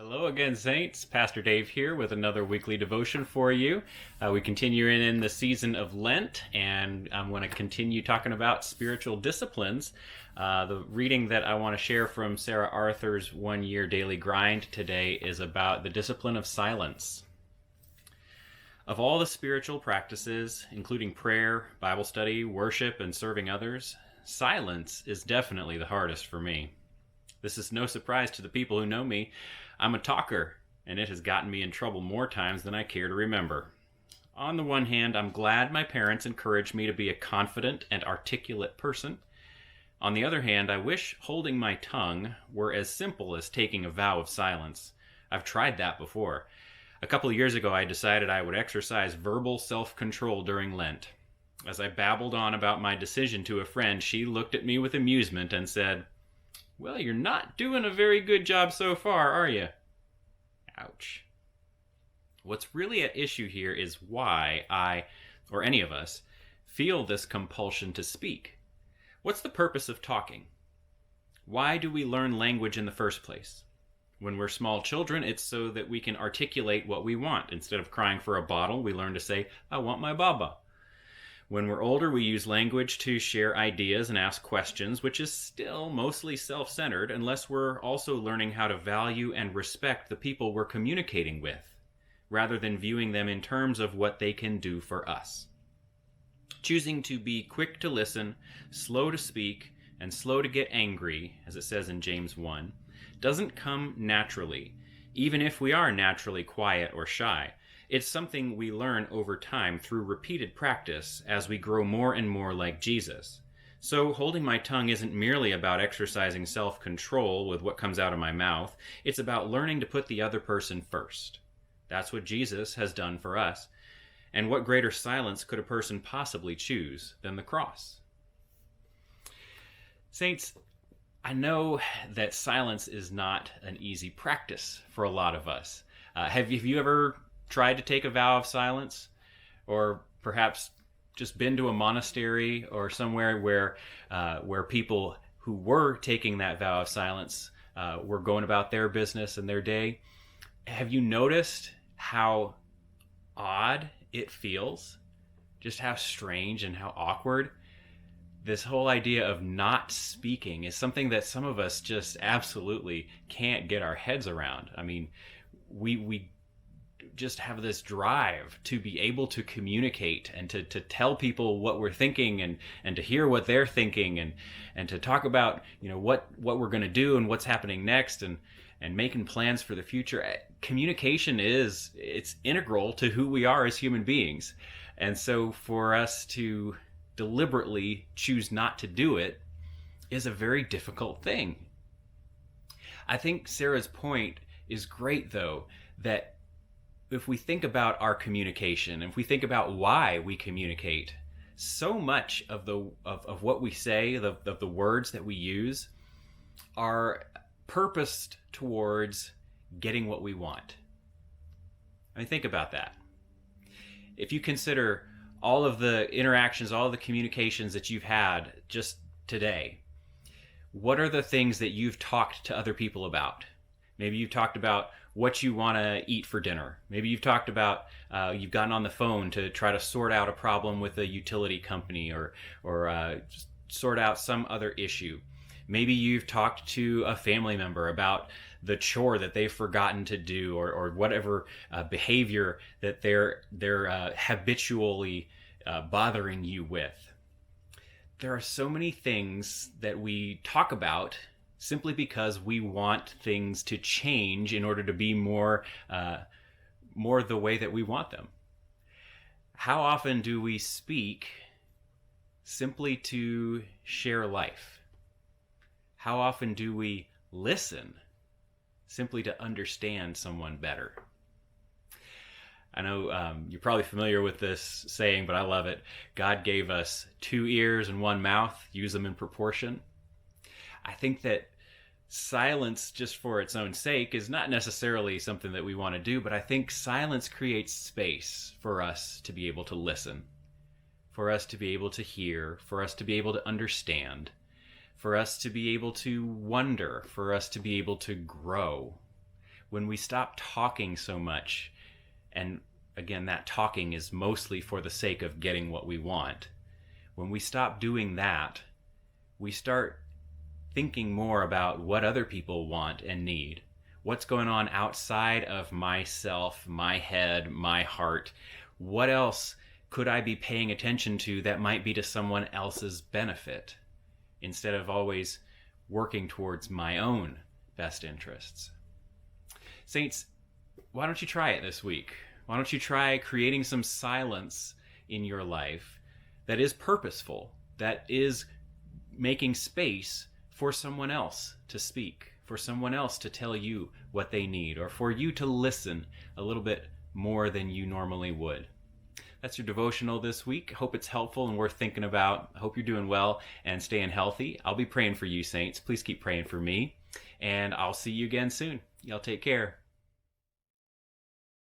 Hello again, Saints. Pastor Dave here with another weekly devotion for you. We continue in the season of Lent, and I'm going to continue talking about spiritual disciplines. The reading that I want to share from Sarah Arthur's one-year daily grind today is about the discipline of silence. Of all the spiritual practices, including prayer, Bible study, worship, and serving others, silence is definitely the hardest for me. This is no surprise to the people who know me. I'm a talker, and it has gotten me in trouble more times than I care to remember. On the one hand, I'm glad my parents encouraged me to be a confident and articulate person. On the other hand, I wish holding my tongue were as simple as taking a vow of silence. I've tried that before. A couple of years ago, I decided I would exercise verbal self-control during Lent. As I babbled on about my decision to a friend, she looked at me with amusement and said, "Well, you're not doing a very good job so far, are you?" Ouch. What's really at issue here is why I, or any of us, feel this compulsion to speak. What's the purpose of talking? Why do we learn language in the first place? When we're small children, it's so that we can articulate what we want. Instead of crying for a bottle, we learn to say, "I want my baba." When we're older, we use language to share ideas and ask questions, which is still mostly self-centered unless we're also learning how to value and respect the people we're communicating with, rather than viewing them in terms of what they can do for us. Choosing to be quick to listen, slow to speak, and slow to get angry, as it says in James 1, doesn't come naturally, even if we are naturally quiet or shy. It's something we learn over time through repeated practice as we grow more and more like Jesus. So holding my tongue isn't merely about exercising self-control with what comes out of my mouth. It's about learning to put the other person first. That's what Jesus has done for us. And what greater silence could a person possibly choose than the cross? Saints, I know that silence is not an easy practice for a lot of us. Have you ever tried to take a vow of silence, or perhaps just been to a monastery or somewhere where people who were taking that vow of silence were going about their business and their day? Have you noticed how odd it feels? Just how strange and how awkward? This whole idea of not speaking is something that some of us just absolutely can't get our heads around. I mean, we just have this drive to be able to communicate and to tell people what we're thinking and to hear what they're thinking and to talk about, what we're going to do and what's happening next and making plans for the future. Communication it's integral to who we are as human beings. And so for us to deliberately choose not to do it is a very difficult thing. I think Sarah's point is great, though, that if we think about our communication, if we think about why we communicate, so much of what we say, of the words that we use, are purposed towards getting what we want. I mean, think about that. If you consider all of the interactions, all of the communications that you've had just today, what are the things that you've talked to other people about? Maybe you've talked about what you want to eat for dinner. Maybe you've talked about, you've gotten on the phone to try to sort out a problem with a utility company or just sort out some other issue. Maybe you've talked to a family member about the chore that they've forgotten to do or whatever behavior that they're habitually bothering you with. There are so many things that we talk about simply because we want things to change in order to be more the way that we want them. How often do we speak simply to share life? How often do we listen simply to understand someone better? I know you're probably familiar with this saying, but I love it. God gave us 2 ears and 1 mouth. Use them in proportion. I think that silence just for its own sake is not necessarily something that we want to do, but I think silence creates space for us to be able to listen, for us to be able to hear, for us to be able to understand, for us to be able to wonder, for us to be able to grow. when we stop talking so much, and again, that talking is mostly for the sake of getting what we want. When we stop doing that, we start thinking more about what other people want and need. What's going on outside of myself, my head, my heart? What else could I be paying attention to that might be to someone else's benefit, instead of always working towards my own best interests? Saints, why don't you try it this week? Why don't you try creating some silence in your life that is purposeful, that is making space for someone else to speak, for someone else to tell you what they need, or for you to listen a little bit more than you normally would. That's your devotional this week. Hope it's helpful and worth thinking about. I hope you're doing well and staying healthy. I'll be praying for you, saints. Please keep praying for me, and I'll see you again soon. Y'all take care.